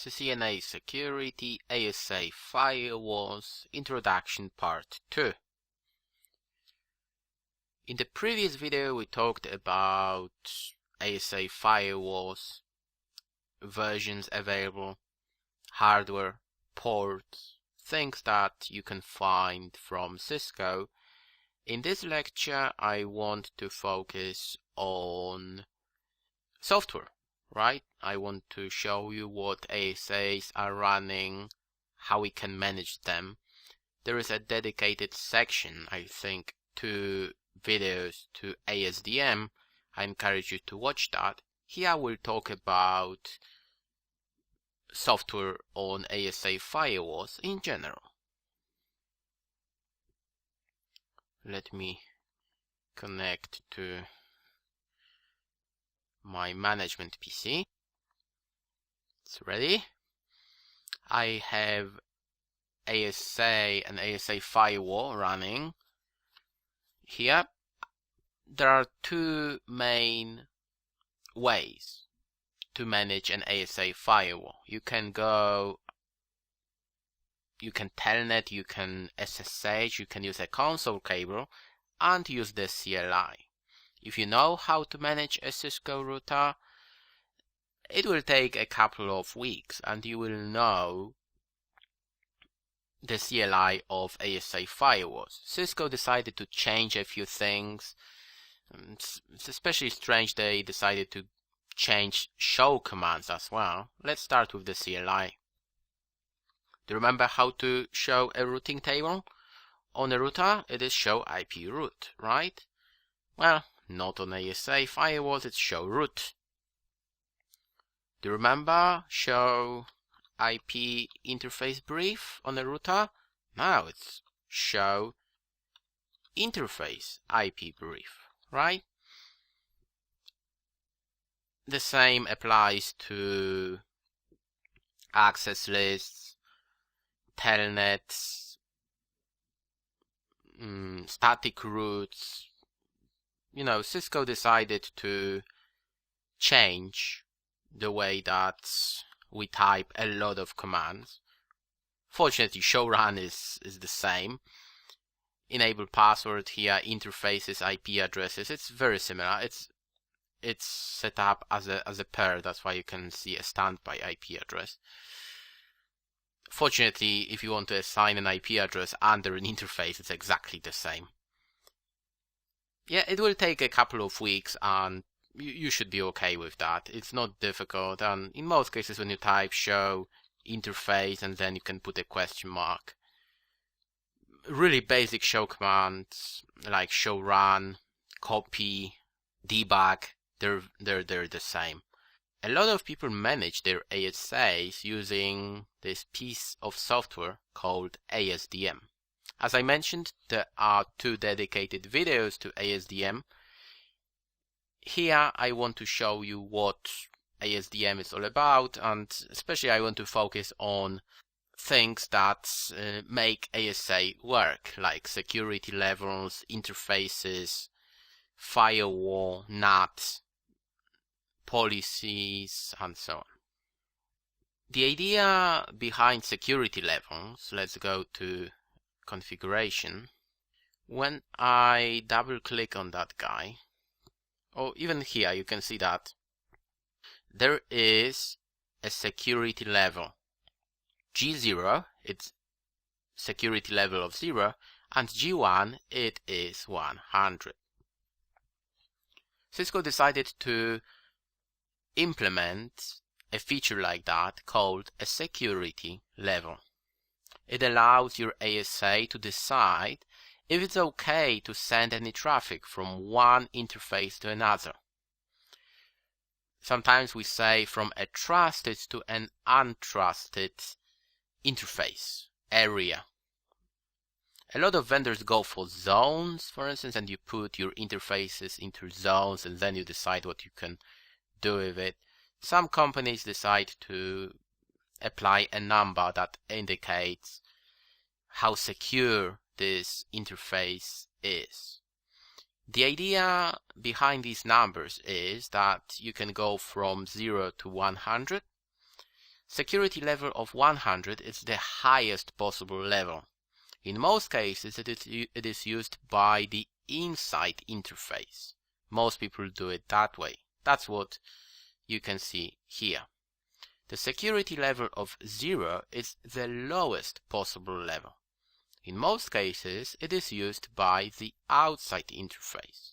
CCNA Security, ASA Firewalls, Introduction Part 2. In the previous video we talked about ASA Firewalls, versions available, hardware, ports, things that you can find from Cisco. In this lecture I want to focus on software, right? I want to show you what ASAs are running, how we can manage them. There is a dedicated section, I think, 2 videos to ASDM. I encourage you to watch that. Here we'll talk about software on ASA firewalls in general. Let me connect to my management PC. It's ready. I have ASA and ASA firewall running. Here there are 2 main ways to manage an ASA firewall. You can telnet, you can SSH, you can use a console cable and use the CLI. If you know how to manage a Cisco router, it will take a couple of weeks and you will know the CLI of ASA firewalls. Cisco decided to change a few things. It's especially strange they decided to change show commands as well. Let's start with the CLI. Do you remember how to show a routing table? On a router, it is show IP root, right? Well, not on ASA firewalls, it's show root. Do you remember show IP interface brief on a router? Now it's show interface IP brief, right? The same applies to access lists, telnets, static routes. You know, Cisco decided to change the way that we type a lot of commands. Fortunately, show run is the same. Enable password here, interfaces, IP addresses. It's very similar. It's set up as a pair. That's why you can see a standby IP address. Fortunately, if you want to assign an IP address under an interface, it's exactly the same. Yeah, it will take a couple of weeks and you should be okay with that. It's not difficult, and in most cases when you type show interface and then you can put a question mark. Really basic show commands like show run, copy, debug, they're the same. A lot of people manage their ASAs using this piece of software called ASDM. As I mentioned, there are 2 dedicated videos to ASDM. Here I want to show you what ASDM is all about, and especially I want to focus on things that make ASA work, like security levels, interfaces, firewall, NAT, policies, and so on. The idea behind security levels, let's go to configuration. When I double click on that guy, or even here, you can see that there is a security level. G0, it's security level of 0, and G1, it is 100. Cisco decided to implement a feature like that called a security level. It allows your ASA to decide if it's okay to send any traffic from one interface to another. Sometimes we say from a trusted to an untrusted interface area. A lot of vendors go for zones, for instance, and you put your interfaces into zones and then you decide what you can do with it. Some companies decide to apply a number that indicates how secure this interface is. The idea behind these numbers is that you can go from 0 to 100. Security level of 100 is the highest possible level. In most cases, it is used by the inside interface. Most people do it that way. That's what you can see here. The security level of 0 is the lowest possible level. In most cases, it is used by the outside interface.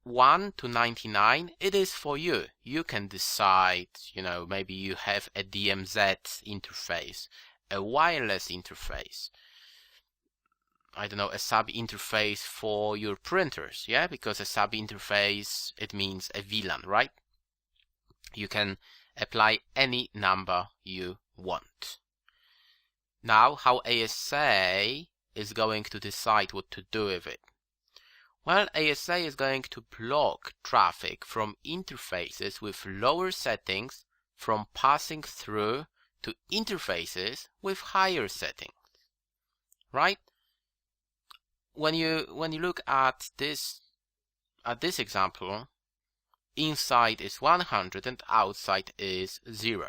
1 to 99, it is for you. You can decide, maybe you have a DMZ interface, a wireless interface, I don't know, a sub interface for your printers, yeah? Because a sub interface, it means a VLAN, right? You can apply any number you want. Now, how ASA is going to decide what to do with it? Well, ASA is going to block traffic from interfaces with lower settings from passing through to interfaces with higher settings, right? When you look at this example, inside is 100 and outside is 0.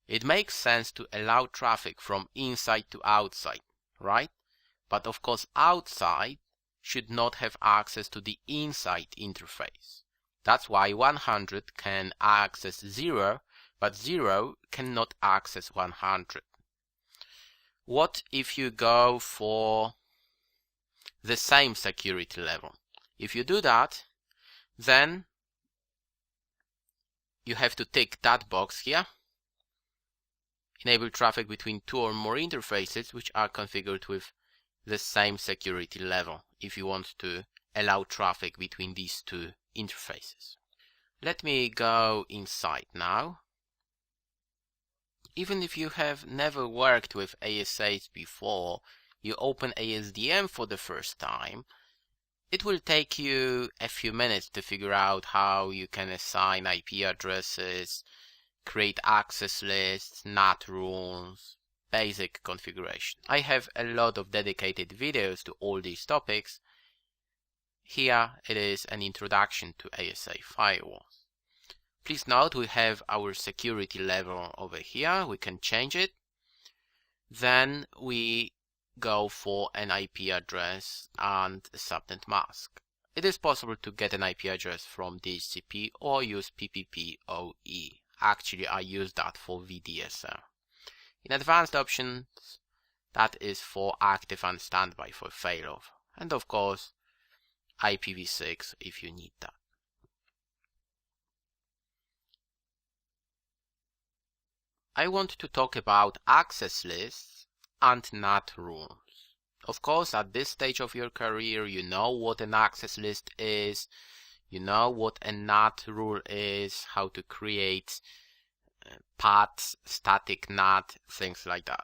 It makes sense to allow traffic from inside to outside, right? But of course, outside should not have access to the inside interface. That's why 100 can access 0, but 0 cannot access 100. What if you go for the same security level? If you do that, then you have to tick that box here. Enable traffic between 2 or more interfaces which are configured with the same security level, if you want to allow traffic between these two interfaces. Let me go inside now. Even if you have never worked with ASAs before, you open ASDM for the first time, it will take you a few minutes to figure out how you can assign IP addresses, create access lists, NAT rules, basic configuration. I have a lot of dedicated videos to all these topics. Here it is an introduction to ASA firewalls. Please note we have our security level over here. We can change it. Then we go for an IP address and a subnet mask. It is possible to get an IP address from DHCP or use PPPoE. Actually, I use that for VDSL. In advanced options, that is for active and standby for failover. And of course, IPv6 if you need that. I want to talk about access lists and NAT rules. Of course, at this stage of your career, you know what an access list is, you know what a NAT rule is, how to create paths, static NAT, things like that.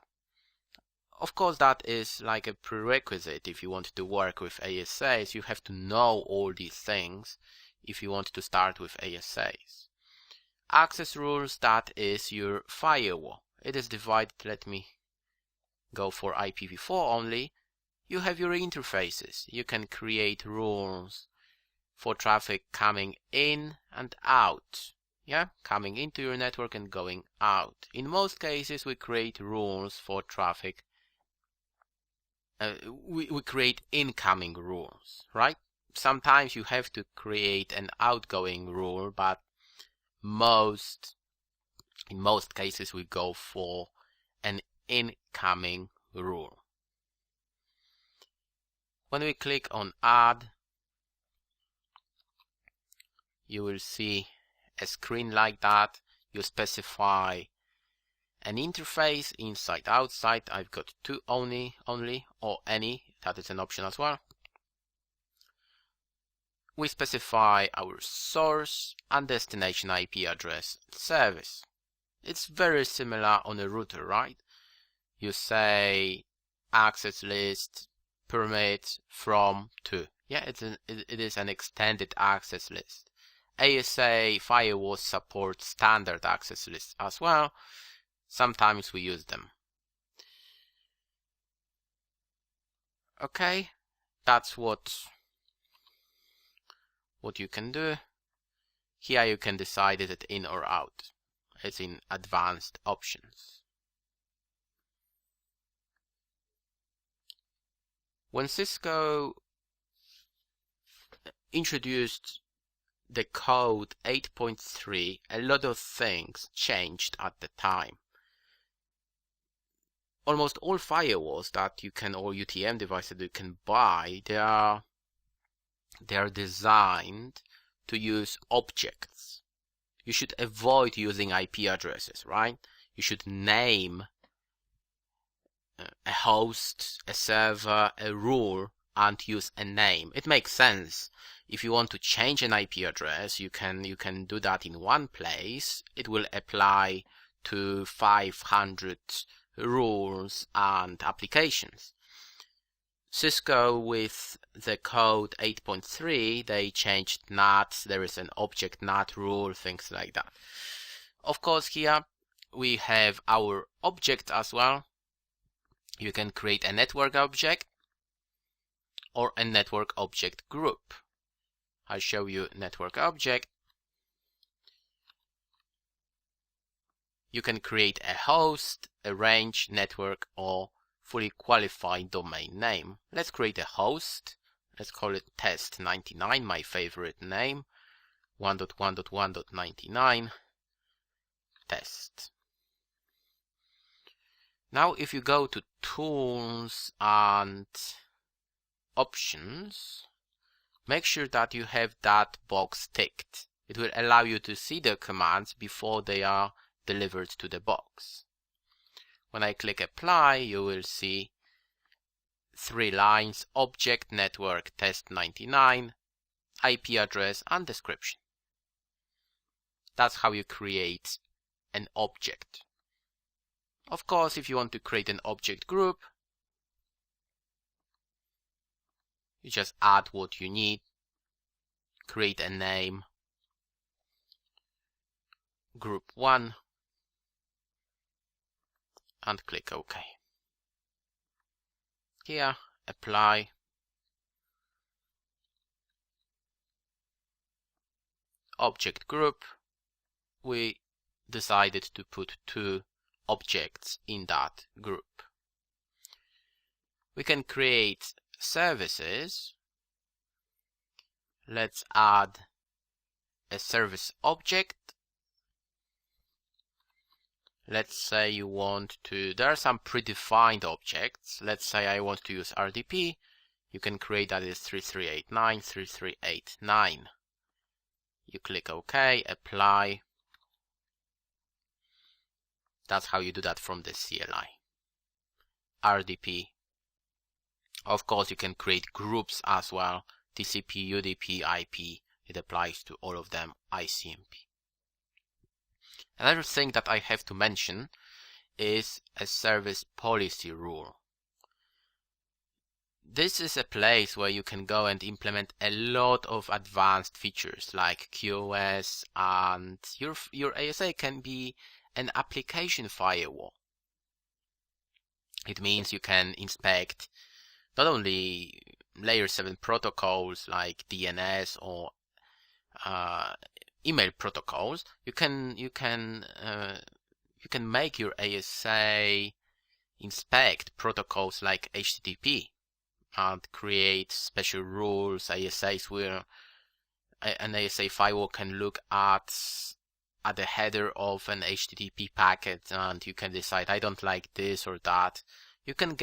Of course, that is like a prerequisite. If you want to work with ASAs, you have to know all these things if you want to start with ASAs. Access rules, that is your firewall. It is divided, let me go for IPv4 only. You have your interfaces. You can create rules for traffic coming in and out. Yeah, coming into your network and going out. In most cases, we create rules for traffic. We create incoming rules, right? Sometimes you have to create an outgoing rule, but in most cases we go for an incoming rule. When we click on add, you will see a screen like that. You specify an interface, inside, outside. I've got 2 only, or any, that is an option as well. We specify our source and destination IP address service. It's very similar on a router, right? You say access list, permit, from, to. Yeah, it is an extended access list. ASA firewalls support standard access lists as well. Sometimes we use them. Okay, that's what you can do. Here you can decide is it in or out. It's in advanced options. When Cisco introduced the code 8.3, a lot of things changed at the time. Almost all firewalls that you can, or UTM devices that you can buy, they are designed to use objects. You should avoid using IP addresses, right? You should name a host, a server, a rule, and use a name. It makes sense. If you want to change an IP address, you can do that in one place. It will apply to 500 rules and applications. Cisco, with the code 8.3, they changed NAT. There is an object NAT rule, things like that. Of course, here we have our object as well. You can create a network object or a network object group. I'll show you network object. You can create a host, a range, network, or fully qualified domain name. Let's create a host. Let's call it test99, my favorite name. 1.1.1.99 test. Now if you go to tools and options, make sure that you have that box ticked. It will allow you to see the commands before they are delivered to the box. When I click apply, you will see 3 lines: object, network, test99, IP address, and description. That's how you create an object. Of course, if you want to create an object group, you just add what you need, create a name, group 1, and click OK. Here, apply. Object group, we decided to put 2 objects in that group. We can create services. Let's add a service object. Let's say you want to, there are some predefined objects. Let's say I want to use RDP. You can create that as 3389, 3389. You click OK, apply. That's how you do that from the CLI. RDP. Of course, you can create groups as well. TCP, UDP, IP. It applies to all of them. ICMP. Another thing that I have to mention is a service policy rule. This is a place where you can go and implement a lot of advanced features like QoS, and your ASA can be an application firewall. It means you can inspect not only layer 7 protocols like DNS or email protocols. You can make your ASA inspect protocols like HTTP and create special rules. ASAs where an ASA firewall can look at the header of an HTTP packet, and you can decide, I don't like this or that. You can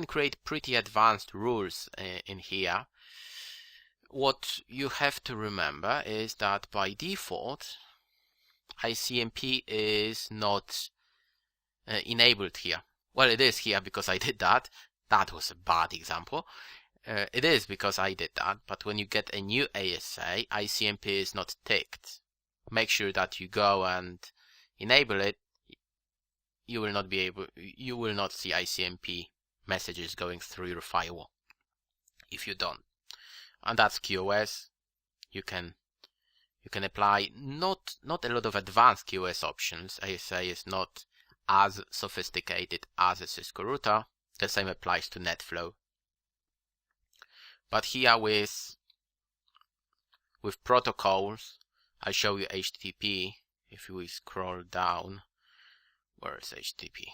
create pretty advanced rules in here. What you have to remember is that by default, ICMP is not enabled here. Well, it is here because I did that. That was a bad example. It is because I did that, but when you get a new ASA, ICMP is not ticked. Make sure that you go and enable it. You will not see ICMP messages going through your firewall if you don't. And that's QoS. You can apply not a lot of advanced QoS options. ASA is not as sophisticated as a Cisco router. The same applies to NetFlow. But here with protocols, I show you HTTP. if we scroll down, where is HTTP?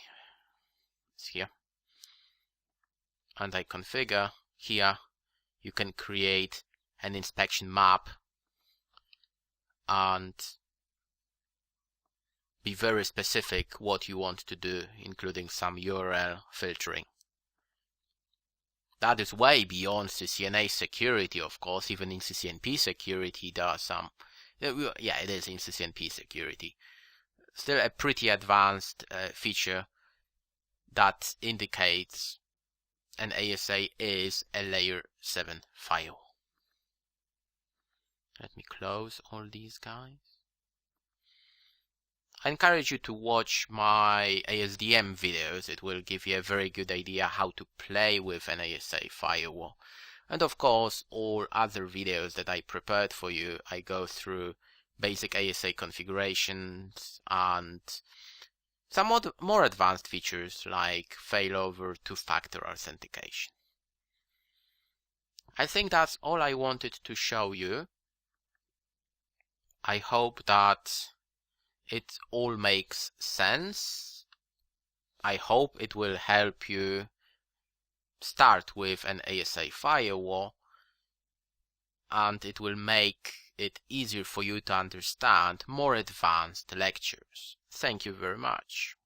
It's here. And I configure here, you can create an inspection map and be very specific what you want to do, including some URL filtering. That is way beyond CCNA security, of course. Even in CCNP security, there are some. Yeah, it is in CCNP security. Still a pretty advanced feature that indicates an ASA is a layer 7 firewall. Let me close all these guys. I encourage you to watch my ASDM videos. It will give you a very good idea how to play with an ASA firewall. And of course, all other videos that I prepared for you, I go through basic ASA configurations and some more advanced features like failover two-factor authentication. I think that's all I wanted to show you. I hope that it all makes sense. I hope it will help you start with an ASA firewall, and it will make it easier for you to understand more advanced lectures. Thank you very much.